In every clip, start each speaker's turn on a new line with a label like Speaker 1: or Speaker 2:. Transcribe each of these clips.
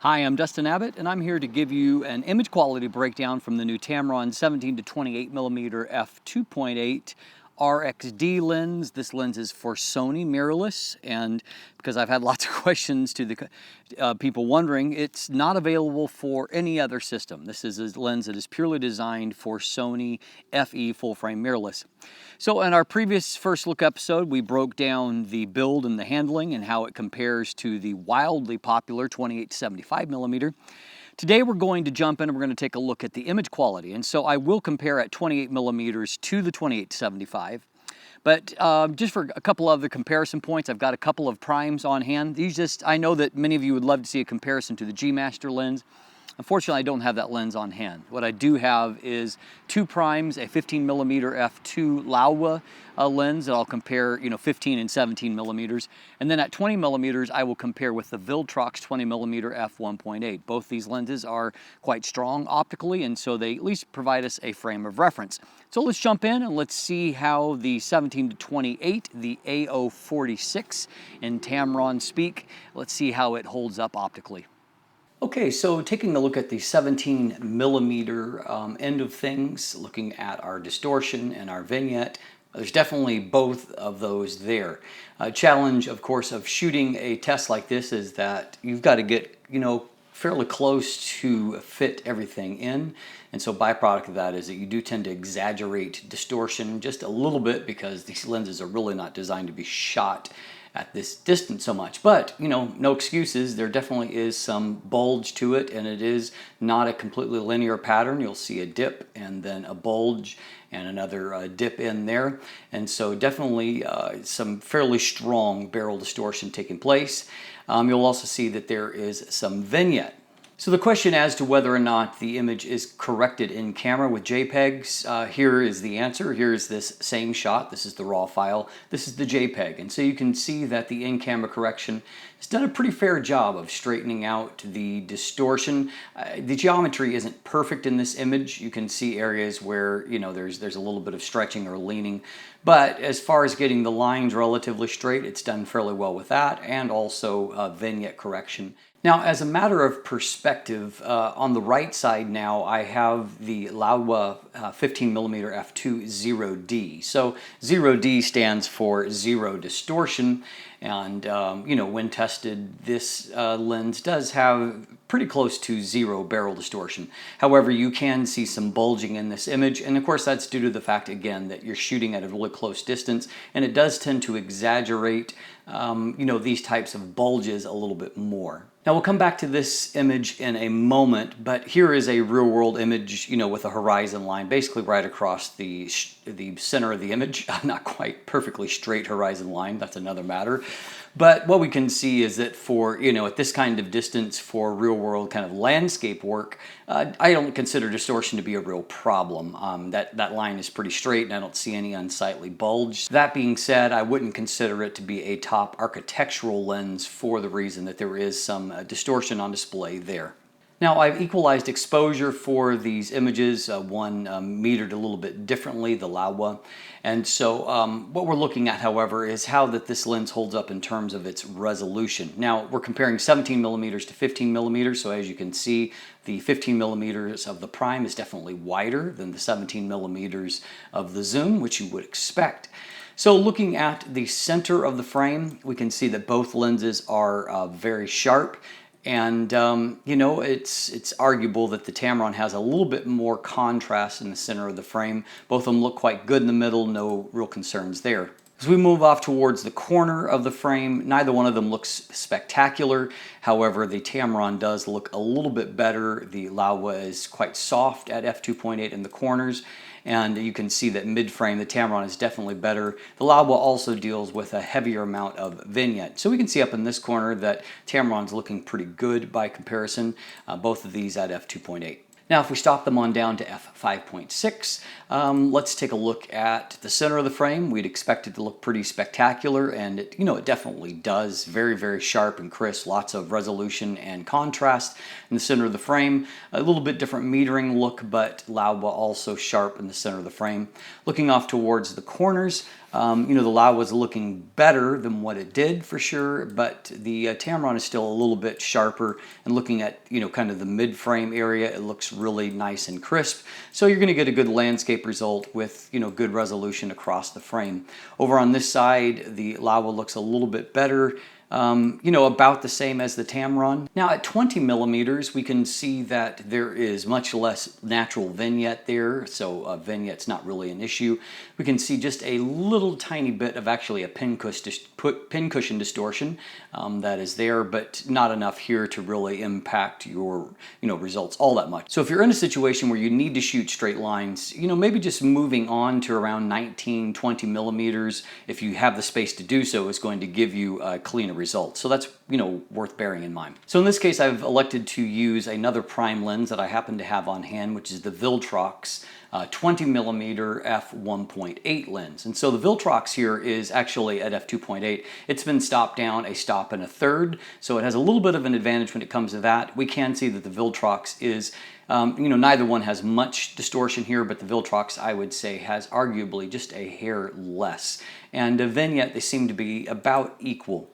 Speaker 1: Hi, I'm Dustin Abbott, and I'm here to give you an image quality breakdown from the new Tamron 17-28mm f2.8 RXD lens. This lens is for Sony mirrorless, and because I've had lots of questions to the people wondering, it's not available for any other system. This is a lens that is purely designed for Sony FE full-frame mirrorless. So in our previous first look episode, we broke down the build and the handling and how it compares to the wildly popular 28-75mm. Today we're going to jump in and we're going to take a look at the image quality. And so I will compare at 28mm to the 28-75. But just for a couple of the comparison points, I've got a couple of primes on hand. I know that many of you would love to see a comparison to the G Master lens. Unfortunately, I don't have that lens on hand. What I do have is two primes, a 15mm f2 Laowa lens that I'll compare, 15 and 17mm. And then at 20mm, I will compare with the Viltrox 20mm f1.8. Both these lenses are quite strong optically, and so they at least provide us a frame of reference. So let's jump in and let's see how the 17-28, the AO46 in Tamron speak, let's see how it holds up optically. Okay, so taking a look at the 17mm end of things, looking at our distortion and our vignette, there's definitely both of those there. A challenge, of course, of shooting a test like this is that you've got to get, fairly close to fit everything in. And so byproduct of that is that you do tend to exaggerate distortion just a little bit because these lenses are really not designed to be shot at this distance so much. But, no excuses. There definitely is some bulge to it, and it is not a completely linear pattern. You'll see a dip and then a bulge and another dip in there. And so definitely some fairly strong barrel distortion taking place. You'll also see that there is some vignette. So the question as to whether or not the image is corrected in camera with JPEGs, here is the answer. Here is this same shot. This is the raw file. This is the JPEG. And so you can see that the in-camera correction has done a pretty fair job of straightening out the distortion. The geometry isn't perfect in this image. You can see areas where, there's a little bit of stretching or leaning. But as far as getting the lines relatively straight, it's done fairly well with that, and also vignette correction. Now, as a matter of perspective, on the right side now, I have the Laowa 15mm f2 0D. So 0D stands for zero distortion, and when tested, this lens does have pretty close to zero barrel distortion. However, you can see some bulging in this image, and of course that's due to the fact, again, that you're shooting at a really close distance, and it does tend to exaggerate these types of bulges a little bit more. Now we'll come back to this image in a moment, but here is a real-world image, with a horizon line basically right across the center of the image. Not quite perfectly straight horizon line, that's another matter. But what we can see is that for, at this kind of distance for real-world kind of landscape work, I don't consider distortion to be a real problem. That line is pretty straight and I don't see any unsightly bulge. That being said, I wouldn't consider it to be a top architectural lens for the reason that there is some distortion on display there. Now, I've equalized exposure for these images, one metered a little bit differently, the Laowa. And so what we're looking at, however, is how this lens holds up in terms of its resolution. Now, we're comparing 17mm to 15mm, so as you can see, the 15mm of the prime is definitely wider than the 17mm of the zoom, which you would expect. So looking at the center of the frame, we can see that both lenses are very sharp. And, it's arguable that the Tamron has a little bit more contrast in the center of the frame. Both of them look quite good in the middle, no real concerns there. As we move off towards the corner of the frame, neither one of them looks spectacular. However, the Tamron does look a little bit better. The Laowa is quite soft at f2.8 in the corners. And you can see that mid-frame, the Tamron is definitely better. The Laowa also deals with a heavier amount of vignette. So we can see up in this corner that Tamron's looking pretty good by comparison, both of these at f2.8. Now, if we stop them on down to f5.6, let's take a look at the center of the frame. We'd expect it to look pretty spectacular, and it definitely does. Very, very sharp and crisp, lots of resolution and contrast in the center of the frame. A little bit different metering look, but Laowa also sharp in the center of the frame. Looking off towards the corners, You know, the Laowa was looking better than what it did for sure, but the Tamron is still a little bit sharper. And looking at, you know, kind of the mid-frame area, it looks really nice and crisp. So you're going to get a good landscape result with, you know, good resolution across the frame. Over on this side, the Laowa looks a little bit better. You know, about the same as the Tamron. Now at 20 millimeters, we can see that there is much less natural vignette there, so vignette's not really an issue. We can see just a little tiny bit of actually a pincushion distortion that is there, but not enough here to really impact your, you know, results all that much. So if you're in a situation where you need to shoot straight lines, you know, maybe just moving on to around 19, 20 millimeters, if you have the space to do so, is going to give you a cleaner results. So that's, you know, worth bearing in mind. So in this case, I've elected to use another prime lens that I happen to have on hand, which is the Viltrox 20mm f1.8 lens. And so the Viltrox here is actually at f2.8. It's been stopped down a stop and a third, so it has a little bit of an advantage when it comes to that. We can see that the Viltrox is, you know, neither one has much distortion here, but the Viltrox, I would say, has arguably just a hair less. And the vignette, they seem to be about equal.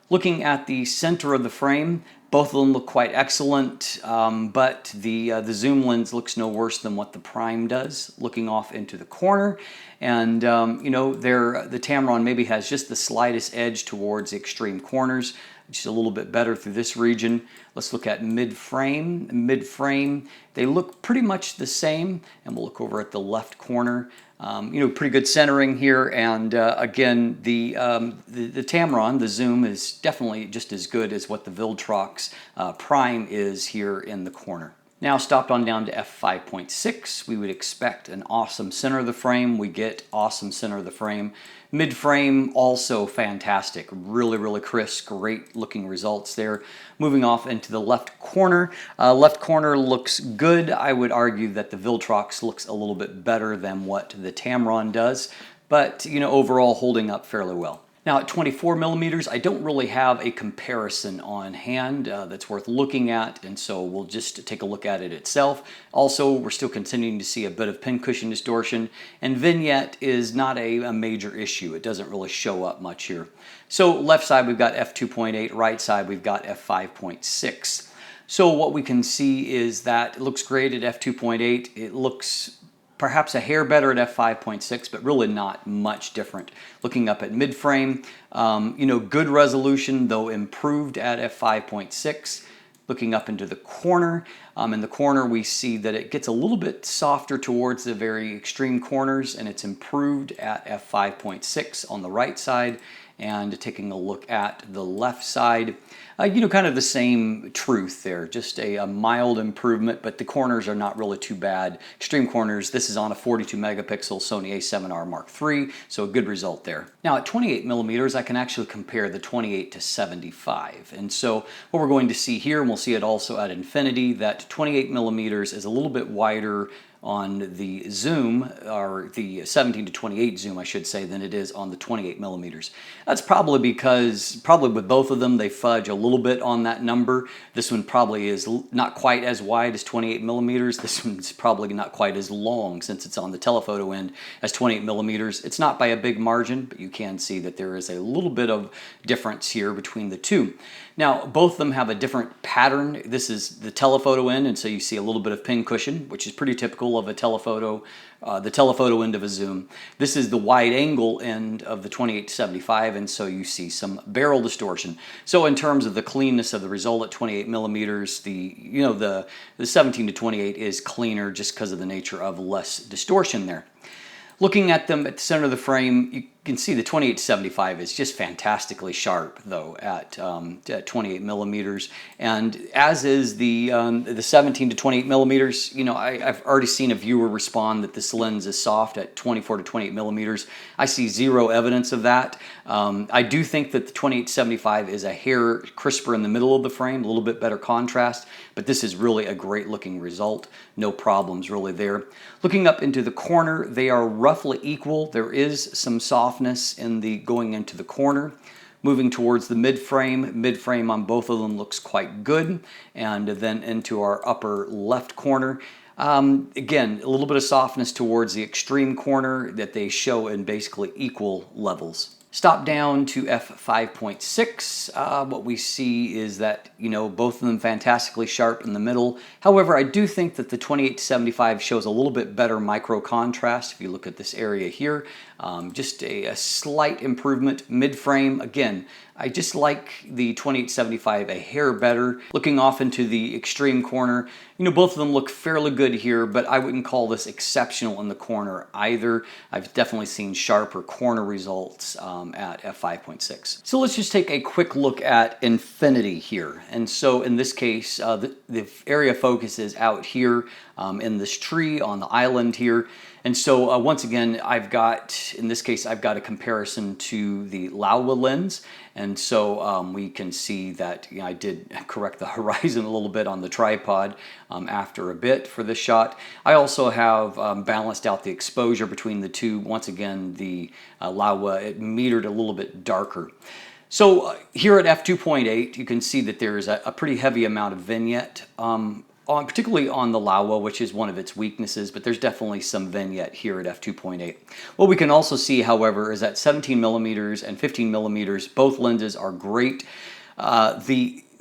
Speaker 1: Looking at the center of the frame, both of them look quite excellent, but the zoom lens looks no worse than what the prime does, looking off into the corner. And you know, the Tamron maybe has just the slightest edge towards the extreme corners, just a little bit better through this region. Let's look at mid-frame. Mid-frame, they look pretty much the same, and we'll look over at the left corner. You know, pretty good centering here, and again, the Tamron, the zoom, is definitely just as good as what the Viltrox prime is here in the corner. Now stopped on down to f5.6, we would expect an awesome center of the frame. We get awesome center of the frame. Mid-frame, also fantastic. Really, really crisp, great looking results there. Moving off into the left corner. Left corner looks good. I would argue that the Viltrox looks a little bit better than what the Tamron does, but, you know, overall holding up fairly well. Now at 24 millimeters, I don't really have a comparison on hand that's worth looking at, and so we'll just take a look at it itself. Also, we're still continuing to see a bit of pincushion distortion, and vignette is not a major issue. It doesn't really show up much here. So left side we've got f2.8, right side we've got f5.6. So what we can see is that it looks great at f2.8. It looks perhaps a hair better at f5.6, but really not much different. Looking up at mid-frame, you know, good resolution, though improved at f5.6. Looking up into the corner, in the corner we see that it gets a little bit softer towards the very extreme corners, and it's improved at f5.6 on the right side. And taking a look at the left side, you know, kind of the same truth there, just a mild improvement, but the corners are not really too bad. Extreme corners, this is on a 42 megapixel Sony A7R Mark III, so a good result there. Now at 28 millimeters, I can actually compare the 28 to 75. And so what we're going to see here, and we'll see it also at infinity, that 28 millimeters is a little bit wider on the zoom, or the 17 to 28 zoom, I should say, than it is on the 28 millimeters. That's probably because, with both of them, they fudge a little bit on that number. This one probably is not quite as wide as 28 millimeters. This one's probably not quite as long, since it's on the telephoto end, as 28 millimeters. It's not by a big margin, but you can see that there is a little bit of difference here between the two. Now, both of them have a different pattern. This is the telephoto end, and so you see a little bit of pincushion, which is pretty typical of a telephoto, the telephoto end of a zoom. This is the wide angle end of the 28 to 75, and so you see some barrel distortion. So in terms of the cleanness of the result at 28 millimeters, the 17 to 28 is cleaner just because of the nature of less distortion there. Looking at them at the center of the frame, you can see the 28 to 75 is just fantastically sharp, though, at 28 millimeters, and as is the 17 to 28 millimeters. You know, I've already seen a viewer respond that this lens is soft at 24 to 28 millimeters. I see zero evidence of that. I do think that the 28 to 75 is a hair crisper in the middle of the frame, a little bit better contrast, but this is really a great looking result. No problems really there. Looking up into the corner, they are roughly equal. There is some softness in the going into the corner. Moving towards the mid-frame on both of them looks quite good. And then into our upper left corner, Again, a little bit of softness towards the extreme corner that they show in basically equal levels. Stop down to f5.6. What we see is that, both of them fantastically sharp in the middle. However, I do think that the 28-75 shows a little bit better micro contrast. If you look at this area here, just a slight improvement. Mid-frame, again, I just like the 28-75 a hair better. Looking off into the extreme corner, both of them look fairly good here, but I wouldn't call this exceptional in the corner either. I've definitely seen sharper corner results at f5.6. So let's just take a quick look at infinity here. And so in this case, the area of focus is out here in this tree on the island here. And so once again, in this case, I've got a comparison to the Laowa lens. And so we can see that I did correct the horizon a little bit on the tripod after a bit for this shot. I also have balanced out the exposure between the two. Once again, the Laowa, it metered a little bit darker. So here at f2.8, you can see that there is a pretty heavy amount of vignette, particularly on the Laowa, which is one of its weaknesses, but there's definitely some vignette here at f2.8. What we can also see, however, is that 17mm and 15mm, both lenses are great.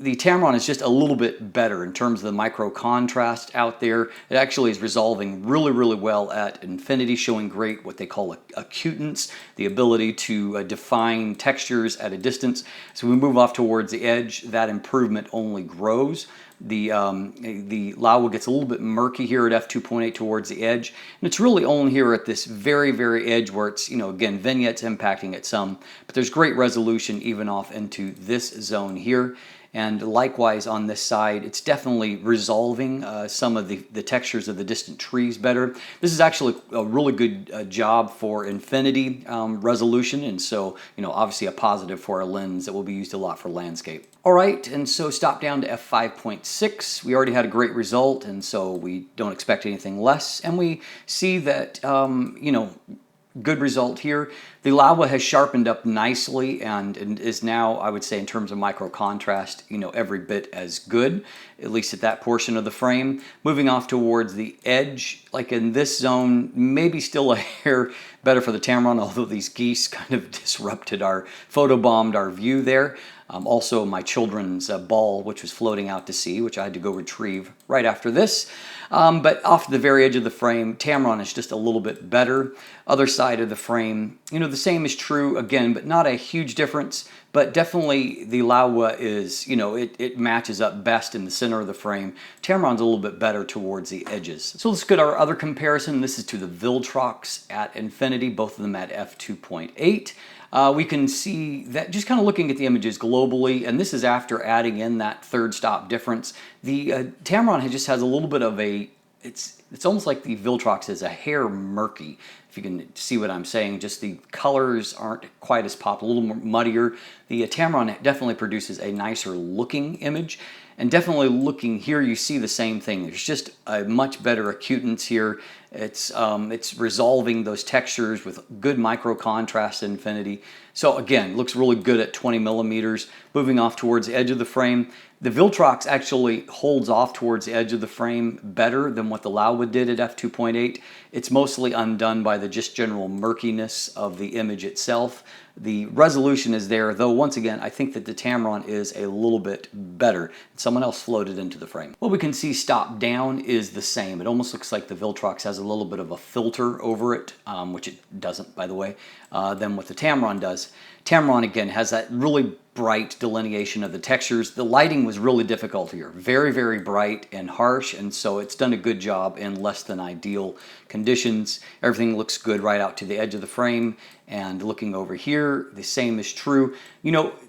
Speaker 1: The Tamron is just a little bit better in terms of the micro contrast out there. It actually is resolving really, really well at infinity, showing great what they call acutance, the ability to define textures at a distance. So we move off towards the edge, that improvement only grows. The Laowa gets a little bit murky here at f2.8 towards the edge, and it's really only here at this very, very edge where it's, again, vignette's impacting it some, but there's great resolution even off into this zone here. And likewise on this side, it's definitely resolving some of the textures of the distant trees better. This is actually a really good job for infinity resolution, and so, obviously a positive for a lens that will be used a lot for landscape. All right, and so stop down to f5.6. We already had a great result, and so we don't expect anything less. And we see that, good result here. The Laowa has sharpened up nicely and is now, I would say, in terms of micro contrast, every bit as good, at least at that portion of the frame. Moving off towards the edge, like in this zone, maybe still a hair better for the Tamron, although these geese kind of disrupted photobombed our view there. Also my children's ball, which was floating out to sea, which I had to go retrieve right after this. But off the very edge of the frame, Tamron is just a little bit better. Other side of the frame, the same is true again, but not a huge difference. But definitely the Laowa is, it matches up best in the center of the frame. Tamron's a little bit better towards the edges. So let's get our other comparison. This is to the Viltrox at infinity, both of them at f2.8. We can see that just kind of looking at the images globally, and this is after adding in that third stop difference. The Tamron just has a little bit of it's almost like the Viltrox is a hair murky, if you can see what I'm saying. Just the colors aren't quite as pop, a little more muddier. The Tamron definitely produces a nicer looking image. And definitely looking here, you see the same thing. There's just a much better acutance here. It's resolving those textures with good micro contrast infinity. So again, looks really good at 20mm. Moving off towards the edge of the frame, the Viltrox actually holds off towards the edge of the frame better than what the Laowa did at f2.8. It's mostly undone by the just general murkiness of the image itself. The resolution is there, though once again, I think that the Tamron is a little bit better. Someone else floated into the frame. What we can see stop down is the same. It almost looks like the Viltrox has a little bit of a filter over it, which it doesn't, by the way, than what the Tamron does. Tamron, again, has that really bright delineation of the textures. The lighting was really difficult here. Very, very bright and harsh, and so it's done a good job in less than ideal conditions. Everything looks good right out to the edge of the frame, and looking over here, the same is true.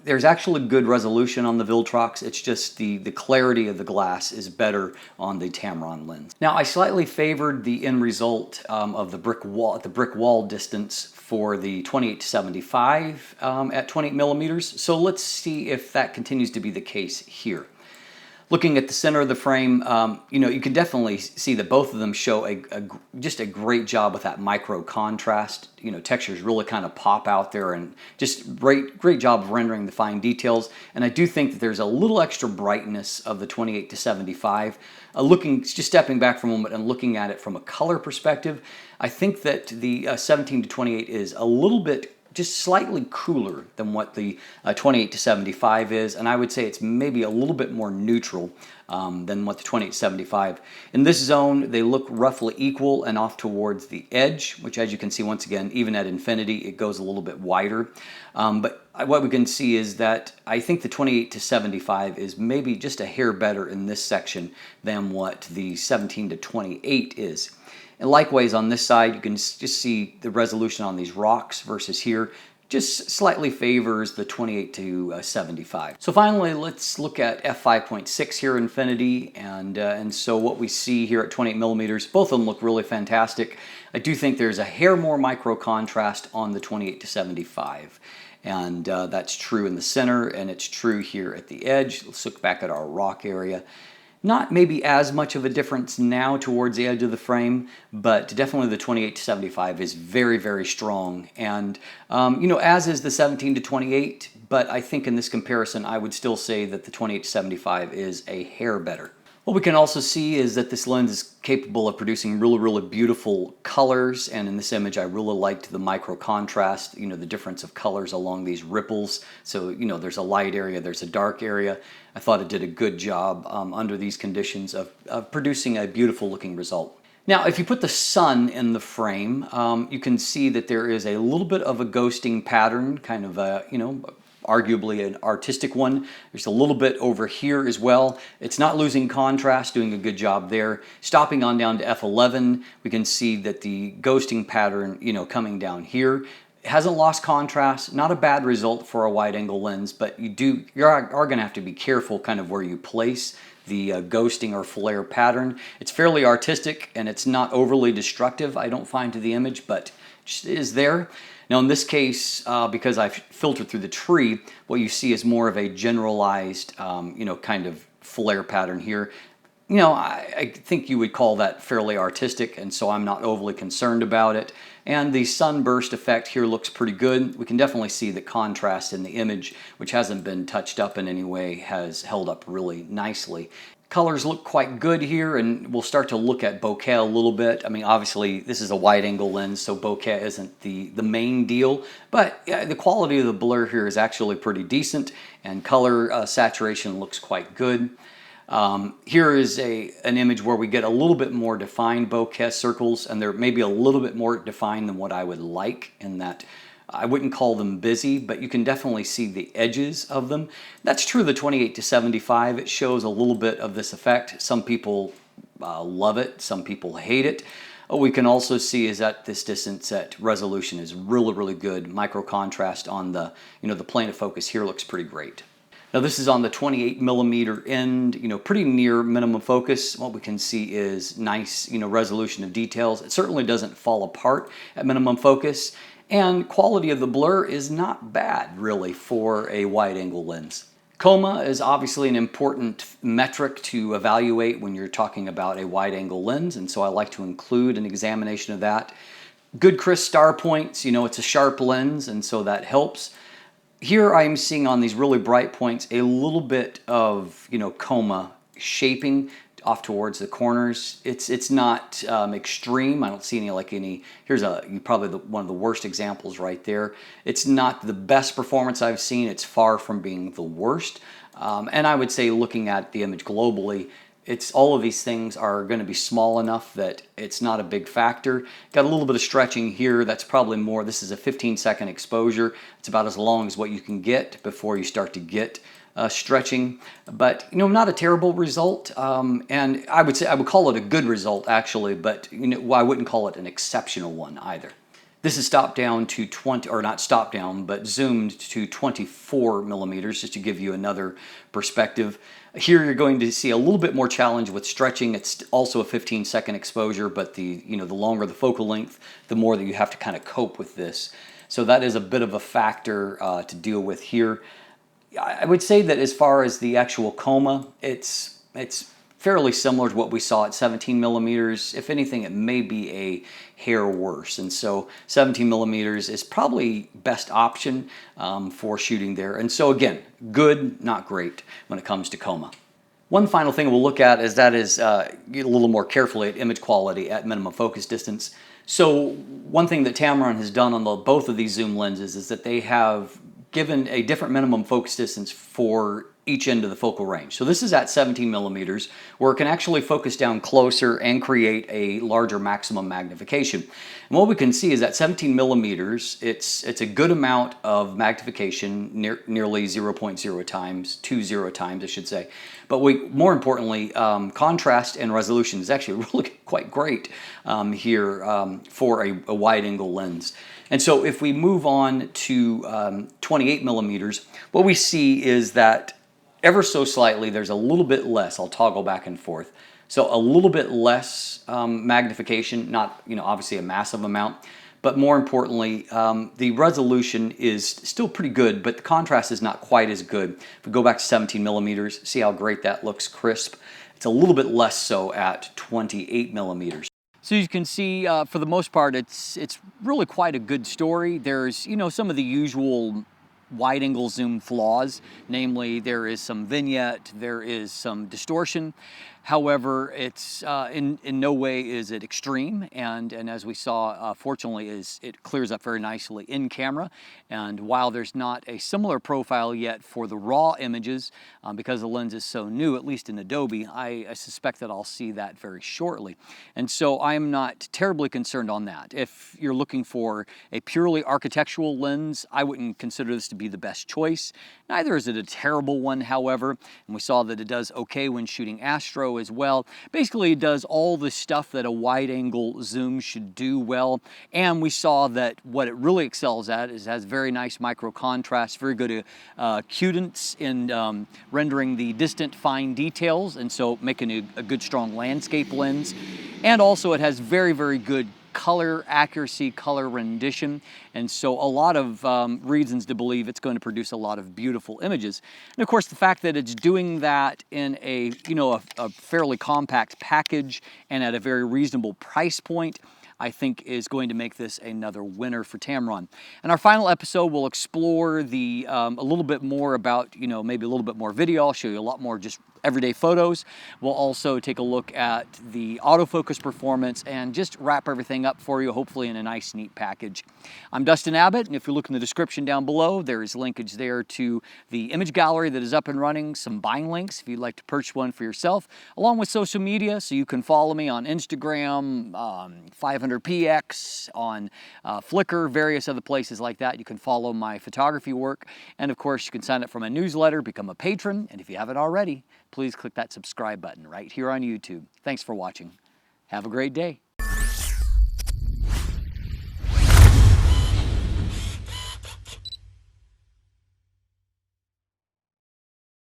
Speaker 1: There's actually good resolution on the Viltrox. It's just the clarity of the glass is better on the Tamron lens. Now, I slightly favored the end result of the brick wall distance for the 28-75 at 28mm. So let's see if that continues to be the case here. Looking at the center of the frame, you know, you can definitely see that both of them show just a great job with that micro contrast. You know, textures really kind of pop out there, and just great job of rendering the fine details. And I do think that there's a little extra brightness of the 28 to 75. Just stepping back for a moment and looking at it from a color perspective, I think that the 17 to 28 is a little bit just slightly cooler than what the 28 to 75 is, and I would say it's maybe a little bit more neutral than what the 28 to 75. In this zone, they look roughly equal and off towards the edge, which, as you can see, once again, even at infinity, it goes a little bit wider. But what we can see is that I think the 28 to 75 is maybe just a hair better in this section than what the 17 to 28 is. And likewise on this side, you can just see the resolution on these rocks versus here just slightly favors the 28 to 75. So finally, let's look at f5.6 here, infinity, and so what we see here at 28 millimeters, both of them look really fantastic. I do think there's a hair more micro contrast on the 28 to 75. And that's true in the center, and it's true here at the edge. Let's look back at our rock area. Not maybe as much of a difference now towards the edge of the frame, but definitely the 28 to 75 is very strong. And, you know, as is the 17 to 28, but I think in this comparison, I would still say that the 28 to 75 is a hair better. What we can also see is that this lens is capable of producing really beautiful colors, and in this image I really liked the micro contrast, you know, the difference of colors along these ripples. So, you know, there's a light area, there's a dark area. I thought it did a good job under these conditions of producing a beautiful looking result. Now, if you put the sun in the frame, you can see that there is a little bit of a ghosting pattern, kind of a, you know, arguably an artistic one. There's a little bit over here as well. It's not losing contrast, doing a good job there. Stopping on down to f11, we can see that the ghosting pattern, you know, coming down here, hasn't lost contrast. Not a bad result for a wide angle lens, but you are going to have to be careful kind of where you place the ghosting or flare pattern. It's fairly artistic and it's not overly destructive, I don't find, to the image, but just is there. Now in this case, because I've filtered through the tree, what you see is more of a generalized, you know, kind of flare pattern here. You know, I think you would call that fairly artistic, and so I'm not overly concerned about it. And the sunburst effect here looks pretty good. We can definitely see the contrast in the image, which hasn't been touched up in any way, has held up really nicely. Colors look quite good here, and we'll start to look at bokeh a little bit. I mean, obviously, this is a wide-angle lens, so bokeh isn't the main deal, but the quality of the blur here is actually pretty decent, and color saturation looks quite good. Here is an image where we get a little bit more defined bokeh circles, and they're maybe a little bit more defined than what I would like, in that I wouldn't call them busy, but you can definitely see the edges of them. That's true of the 28 to 75. It shows a little bit of this effect. Some people love it, some people hate it. What we can also see is that this distance at resolution is really good. Micro contrast on the, you know, the plane of focus here looks pretty great. Now this is on the 28 millimeter end, you know, pretty near minimum focus. What we can see is nice, you know, resolution of details. It certainly doesn't fall apart at minimum focus, and quality of the blur is not bad really for a wide angle lens. Coma is obviously an important metric to evaluate when you're talking about a wide angle lens, and so I like to include an examination of that. Good crisp star points, you know, it's a sharp lens, and so that helps. Here I'm seeing on these really bright points a little bit of, you know, coma shaping off towards the corners. It's not extreme. I don't see any here's probably one of the worst examples right there. It's not the best performance I've seen. It's far from being the worst. And I would say, looking at the image globally, all of these things are going to be small enough that it's not a big factor. Got a little bit of stretching here. That's probably more. This is a 15-second exposure. It's about as long as what you can get before you start to get stretching, but, you know, not a terrible result. And I would call it a good result actually, but, you know, I wouldn't call it an exceptional one either. This is stopped down to 20, or not stopped down, but zoomed to 24 millimeters, just to give you another perspective. Here you're going to see a little bit more challenge with stretching. It's also a 15-second exposure, but the longer the focal length, the more that you have to kind of cope with this. So that is a bit of a factor to deal with here. I would say that as far as the actual coma, it's It's fairly similar to what we saw at 17 millimeters. If anything, it may be a hair worse. And so 17 millimeters is probably best option for shooting there. And so again, good, not great when it comes to Coma. One final thing we'll look at is a little more carefully at image quality at minimum focus distance. So one thing that Tamron has done on both of these zoom lenses is that they have given a different minimum focus distance for each end of the focal range. So this is at 17 millimeters, where it can actually focus down closer and create a larger maximum magnification. And what we can see is at 17 millimeters, it's a good amount of magnification, nearly 0.0 times, 20 times, I should say. But more importantly, contrast and resolution is actually really quite great here for a wide-angle lens. And so if we move on to 28 millimeters, what we see is that ever so slightly, there's a little bit less. I'll toggle back and forth. So a little bit less magnification, not obviously a massive amount, but more importantly, the resolution is still pretty good, but the contrast is not quite as good. If we go back to 17 millimeters, see how great that looks crisp. It's a little bit less so at 28 millimeters. So you can see, for the most part, it's really quite a good story. There's some of the usual wide-angle zoom flaws, namely there is some vignette, there is some distortion. However, it's in no way is it extreme, and as we saw, fortunately, it clears up very nicely in camera. And while there's not a similar profile yet for the raw images, because the lens is so new, at least in Adobe, I suspect that I'll see that very shortly. And so I'm not terribly concerned on that. If you're looking for a purely architectural lens, I wouldn't consider this to be the best choice. Neither is it a terrible one, however, and we saw that it does okay when shooting Astro as well. Basically, it does all the stuff that a wide-angle zoom should do well, and we saw that what it really excels at is has very nice micro contrast, very good acutance in rendering the distant fine details, and so making a good strong landscape lens. And also it has very, very good color accuracy, color rendition, and so a lot of reasons to believe it's going to produce a lot of beautiful images. And of course, the fact that it's doing that in a fairly compact package and at a very reasonable price point, I think is going to make this another winner for Tamron. And our final episode will explore the a little bit more about, maybe a little bit more video. I'll show you a lot more just everyday photos. We'll also take a look at the autofocus performance and just wrap everything up for you, hopefully in a nice, neat package. I'm Dustin Abbott, and if you look in the description down below, there is linkage there to the image gallery that is up and running, some buying links if you'd like to purchase one for yourself, along with social media, so you can follow me on Instagram, 500px, on Flickr, various other places like that. You can follow my photography work, and of course you can sign up for my newsletter, become a patron, and if you haven't already, please click that subscribe button right here on YouTube. Thanks for watching. Have a great day.